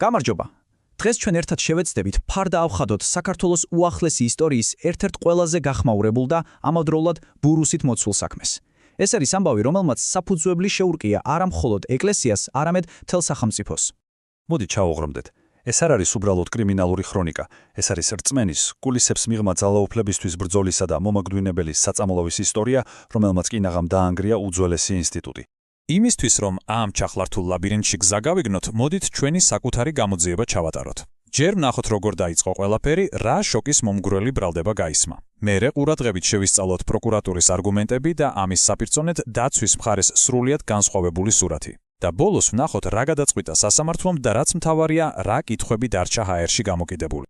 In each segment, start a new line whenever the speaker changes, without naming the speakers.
გამარჯობა. დღეს ჩვენ ერთად შევეცდებით ფარდაავხადოთ საქართველოს უახლესი ისტორიის ერთ-ერთ ყველაზე გახმაურებულ და ამავდროულად ბურუსით მოცულ საქმეს. ეს არის ამბავი, რომელმაც საფუძველი შეურყია არა მხოლოდ ეკლესიას, არამედ მთელ სახელმწიფოს.
მოდი ჩავუღრმდეთ. ეს არ არის უბრალოდ კრიმინალური ქრონიკა, ეს არის რწმენის, გულისებს მიღმა ძალაუფლებისთვის ბრძოლისა და მომაკვდინებელი საწამლავის ისტორია, რომელმაც კი ნაღამ დაანგრია უძველესი ინსტიტუტი.
იმისთვის, რომ ამ ჩახლართულ ლაბირინთში გზა გავიგნოთ, მოდით ჩვენი საკუთარი გამოძიება ჩავატაროთ. ჯერ ვნახოთ, როგორ დაიწყო ყველაფერი, რა შოკის მომგვრელი ბრალდება გაისმა. მერე ყურადღებით შევისწავლოთ პროკურატურის არგუმენტები და ამის საპირწონედ დაცვის მხარეს სრულიად განსხვავებული სურათი. და ბოლოს ვნახოთ, რა გადაწყვიტა სასამართლომ და რაც მთავარია, რა კითხვები დარჩა ჰაერში გამოკიდებული.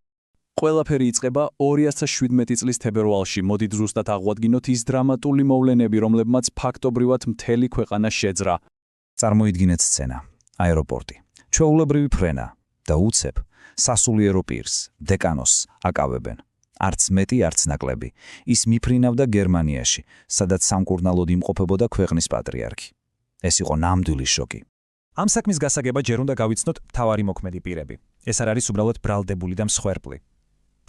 ყველაფერი იწყება 2017 წლის თებერვალში. მოდით ზუსტად აღვადგინოთ ის დრამატული მოვლენები, რომლებმაც ფაქტობრივად მთელი ქვეყანა შეძრა.
წარმოიდგინეთ სცენა. აეროპორტი. ჩვეულებრივი ფრენა და უცებ სასულიერო პირს, დეკანოს აკავებენ. არც მეტი, არც ნაკლები. ის მიფრინავდა გერმანიაში, სადაც სამკურნალოდ იმყოფებოდა ქვეყნის პატრიარქი. ეს იყო ნამდვილი შოკი.
ამ საქმის გასაგება ჯერ უნდა გავიცნოთ მთავარი მოქმედი პირები. ეს არ არის უბრალოდ ბრალდებული და მსხვერპლი.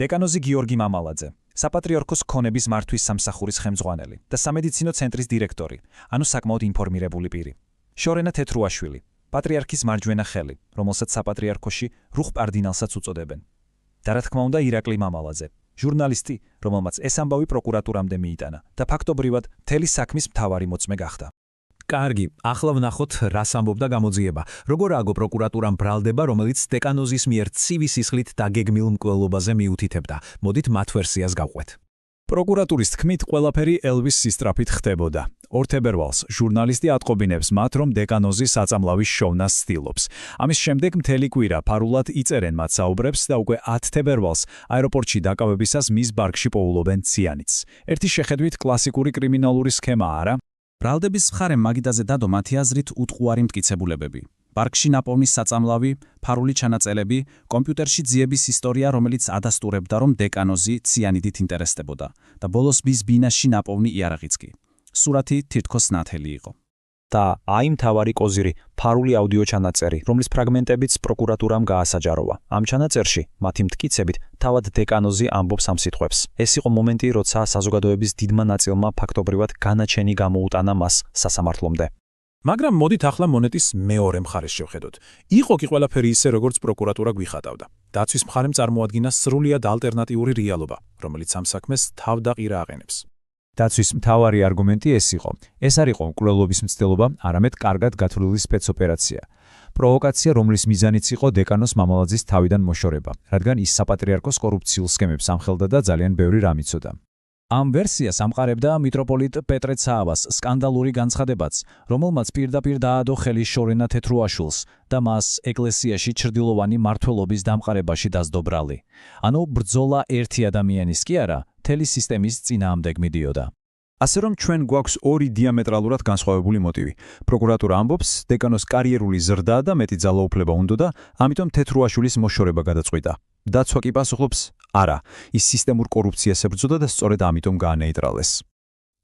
დეკანოზი გიორგი მამალაძე, საპატრიარქოს ქონების მართვის სამსახურის ხელმძღვანელი და სამედიცინო ცენტრის დირექტორი, ანუ საკმაოდ ინფორმირებული პირი. შორენა თეთრუაშვილი, პატრიარქის მარჯვენა ხელი, რომელსაც საპატრიარქოში რუხპარდინალსაც უწოდებენ. და რა თქმა უნდა ირაკლი მამალაძე, ჟურნალისტი, რომელმაც ეს ამბავი პროკურატურამდე მიიტანა და ფაქტობრივად მთელი საქმის მთავარი მოწმე გახდა.
კარგი, ახლა ვნახოთ, რას ამბობდა გამოძიება. როგორ ააგო პროკურატურამ ბრალდება, რომელიც დეკანოზის მიერ ცივი სისხლით დაგეგმილ მკვლელობაზე მიუთითებდა. მოდით მათ ვერსიას გავყვეთ.
პროკურატურის თქმით, ყველაფერი ელვის სისწრაფით ხდებოდა. 2 თებერვალს ჟურნალისტი ატყობინებს მათ, რომ დეკანოზი საწამლავის შოვნას ცდილობს. ამის შემდეგ მთელი კვირა ფარულად იწერენ მათ საუბრებს და უკვე 10 თებერვალს აეროპორტში დაკავებისას მის ბარგში პოულობენ ციანიც. ერთი შეხედვით კლასიკური კრიმინალური სქემა არა?
ბრალდების მხარემ მაგიდაზე დადო მათი აზრით უტყუარი მტკიცებულებები. ბარგში ნაპოვნის საწამლავი, ფარული ჩანაწელები, კომპიუტერში ძიების ისტორია, რომელიც ადასტურებდა, რომ დეკანოზი ციანიდით ინტერესდებოდა და ბოლოს მის ბინაში ნაპოვნი იარაღიც კი. სურათი თითქოს ნათელი იყო.
და აი მთავარი კოზირი, ფარული აუდიო ჩანაწერი, რომლის ფრაგმენტებიც პროკურატურამ გაასაჯაროვა. ამ ჩანაწერში, მათი მტკიცებით, თავად დეკანოზი ამბობს ამ სიტყვებს. ეს იყო მომენტი, როცა საზოგადოების დიდმა ნაწილმა ფაქტობრივად განაჩენი გამოუტანა მას სასამართლომდე.
მაგრამ მოდით ახლა მონეტის მეორე მხარეს შევხედოთ. იყო კი ყველაფერი ისე, როგორც პროკურატურა გვიხატავდა. დაცვის მხარემ წარმოადგინა სრულიად ალტერნატიული რეალობა, რომელიც ამ საქმეს თავდაყირა აყენებს.
დაცვის მთავარი არგუმენტი ეს იყო. ეს არ იყო მკვლელობის მცდელობა, არამედ კარგად გათვლილი სპეცოპერაცია. პროვოკაცია, რომლის მიზანიც იყო დეკანოს მამალაძის თავიდან მოშორება, რადგან ის საპატრიარქოს კორუფციულ სქემებს ამხელდა და ძალიან ბევრი რამ იცოდა. ამ ვერსიას ამყარებდა მიტროპოლიტ პეტრე ცაავას სკანდალური განცხადებაც, რომელმაც პირდაპირ დაადო ხელი შორენა თეთრუაშვილს და მას ეკლესიაში ჩრდილოვანი მმართველობის დამყარებაში დასდო ბრალი. ანუ ბრძოლა ერთი ადამიანის კი არა, მთელი სისტემის წინააღმდეგ მიდიოდა.
ასე რომ ჩვენ გვაქვს ორი დიამეტრალურად განსხვავებული მოტივი. პროკურატურა ამბობს, დეკანოს კარიერული ზრდა და მეტი ძალაუფლება უნდოდა, ამიტომ თეთრუაშვილის მოშორება გადაწყვიტა. დაცვა კი პასუხობს, არა, ის სისტემურ კორუფციას ებრძოდა და სწორედ ამიტომ გაანეიტრალეს.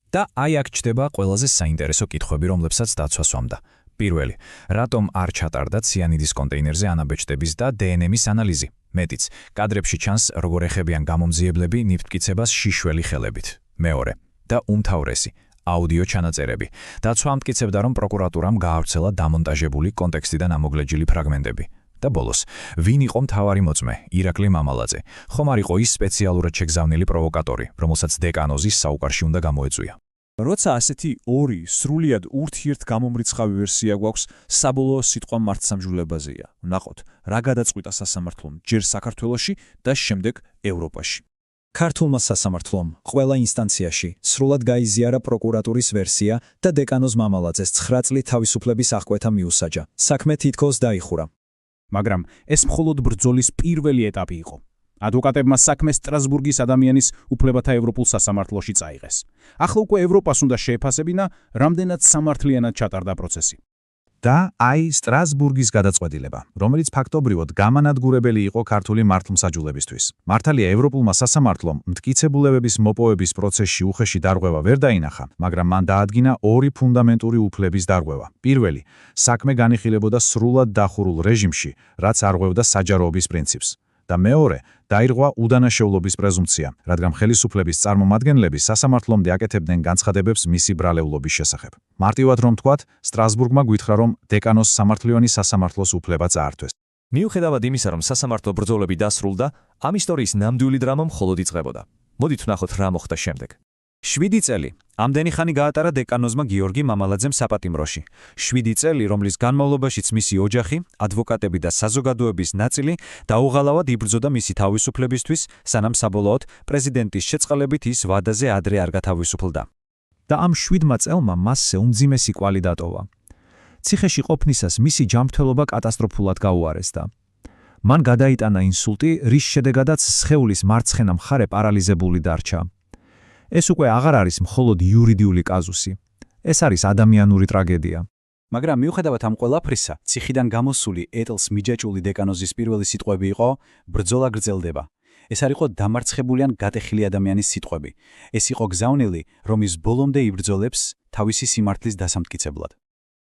და აი აქ ჩდება ყველაზე საინტერესო კითხვები, რომლებსაც დაცვა სვამდა. პირველი, რატომ არ ჩატარდა ციანიდის კონტეინერზე ანაბეჭდების და დნმ-ის ანალიზი? მეტიც, კადრებში ჩანს, როგორ ეხებიან გამომძიებლები ნიფტკიცებას შიშველი ხელებით. მეორე და უმთავრესი, აუდიო ჩანაწერები. დაცვა ამტკიცებდა, რომ პროკურატურამ გაავრცელა დამონტაჟებული კონტექსტიდან ამოგლეჯილი ფრაგმენტები. და ბოლოს, ვინ იყო მთავარი მოწმე? ირაკლი მამალაძე. ხომ არ იყო ის სპეციალურად შეგზავნილი პროვოკატორი, რომელსაც დეკანოზის საუკარში უნდა გამოეწვია?
როცა ასეთი ორი სრულიად ურთიერთგამომრიცხავი ვერსია გვაქვს, საბოლოო სიტყვა მართლმსაჯულებაზეა. ვნახოთ, რა გადაწყვიტა სასამართლომ ჯერ საქართველოში და შემდეგ ევროპაში.
ქართულმა სასამართლომ ყველა ინსტანციაში სრულად გაიზიარა პროკურატურის ვერსია და დეკანოზ მამალაძეს 9 წლით თავისუფლების აღკვეთა მიუსაჯა. საქმე თითქოს დაიხურა.
მაგრამ ეს მხოლოდ ბრძოლის პირველი ეტაპი იყო. ადვოკატებმა საქმე სტრასბურგის ადამიანის უფლებათა ევროპულ სასამართლოში წაიღეს. ახლა უკვე ევროპას უნდა შეეფასებინა, რამდენად სამართლიანად ჩატარდა პროცესი.
და აი სტრასბურგის გადაწყვეტილება, რომელიც ფაქტობრივად გამანადგურებელი იყო ქართული მართლმსაჯულებისთვის. მართალია ევროპულმა სასამართლომ მტკიცებულებების მოპოვების პროცესში უხეში დარღვევა ვერ დაინახა, მაგრამ მან დაადგინა ორი ფუნდამენტური უფლების დარღვევა. პირველი, საქმე განიხილებოდა სრულად დახურულ რეჟიმში, რაც არღვევდა საჯაროობის პრინციპს. და მეორე, დაირღვა უდანაშაულობის პრეზუმპცია, რადგან ხელისუფლების წარმომადგენლები სასამართლომდე აკეთებდნენ განცხადებებს მისი ბრალეულობის შესახებ. მარტივად რომ ვთქვათ, სტრასბურგმა გვითხრა, რომ დეკანოს სამართლიანი სასამართლოს უფლება წაართვეს.
მიუხედავად იმისა, რომ სასამართლო ბრძოლები დასრულდა, ამ ისტორიის ნამდვილი დრამა მხოლოდ იწყებოდა. მოდით ვნახოთ რა მოხდა შემდეგ. 7 წელი. ამდენი ხანი გაატარა დეკანოზმა გიორგი მამალაძემ საპატიმროში. 7 წელი, რომლის განმავლობაშიც მისი ოჯახი, ადვოკატები და საზოგადოების ნაწილი დაუღალავად იბრძოდა მისი თავისუფლებისთვის, სანამ საბოლოოდ პრეზიდენტის შეწყალებით ის ვადაზე ადრე არ გათავისუფლდა.
და ამ 7 წელმა მასზე უმძიმესი კვალი დატოვა. ციხეში ყოფნისას მისი ჯანმრთელობა კატასტროფულად გაუარესდა. მან გადაიტანა ინსულტი, რის შედეგადაც სხეულის მარცხენა მხარე პარალიზებული დარჩა. ეს უკვე აღარ არის მხოლოდ იურიდიული კაზუსი. ეს არის ადამიანური ტრაგედია.
მაგრამ მიუხედავად ამ ყველაფრისა, ციხიდან გამოსული ეტლს მიჯაჭული დეკანოზის პირველი სიტყვები იყო ბრძოლა გრძელდება. ეს არ იყო დამარცხებული ან გატეხილი ადამიანის სიტყვები. ეს იყო გზავნილი, რომ ის ბოლომდე იბრძოლებს თავისი სიმართლის დასამტკიცებლად.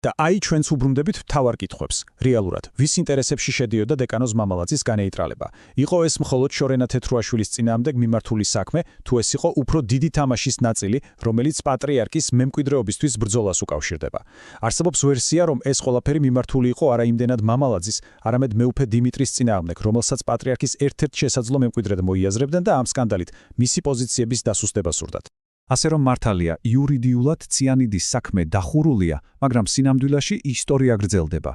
და აი ჩვენც უბრუნდებით მთავარ კითხვებს. რეალურად, ვის ინტერესებში შედიოდა დეკანოზ მამალაძის განეიტრალება? იყო ეს მხოლოდ შორენა თეთრუაშვილის წინააღმდეგ მიმართული საქმე, თუ ეს იყო უფრო დიდი თამაშის ნაწილი, რომელიც პატრიარქის მემკვიდრეობისთვის ბრძოლას უკავშირდება? არსებობს ვერსია, რომ ეს ყველაფერი მიმართული იყო არა იმდენად მამალაძის, არამედ მეუფე დიმიტრის წინააღმდეგ, რომელსაც პატრიარქის ერთ-ერთ შესაძლო მემკვიდრედ მოიაზრებდნენ და ამ სკანდალით მისი პოზიციების დასუსტება სურდათ.
ასე რომ მართალია, იურიდიულად ციანიდის საქმე დახურულია, მაგრამ სინამდვილეში ისტორია გრძელდება.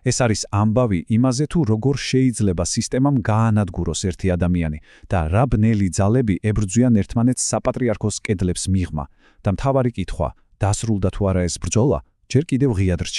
ეს არის ამბავი იმაზე, თუ როგორ შეიძლება სისტემამ გაანადგუროს ერთი ადამიანი და რა ბნელი ძალები ებრძვიან ერთმანეთს საპატრიარქოს კედლებს მიღმა. და მთავარი კითხვა, დასრულდა თუ არა ეს ბრძოლა, ჯერ კიდევ ღიად რჩება.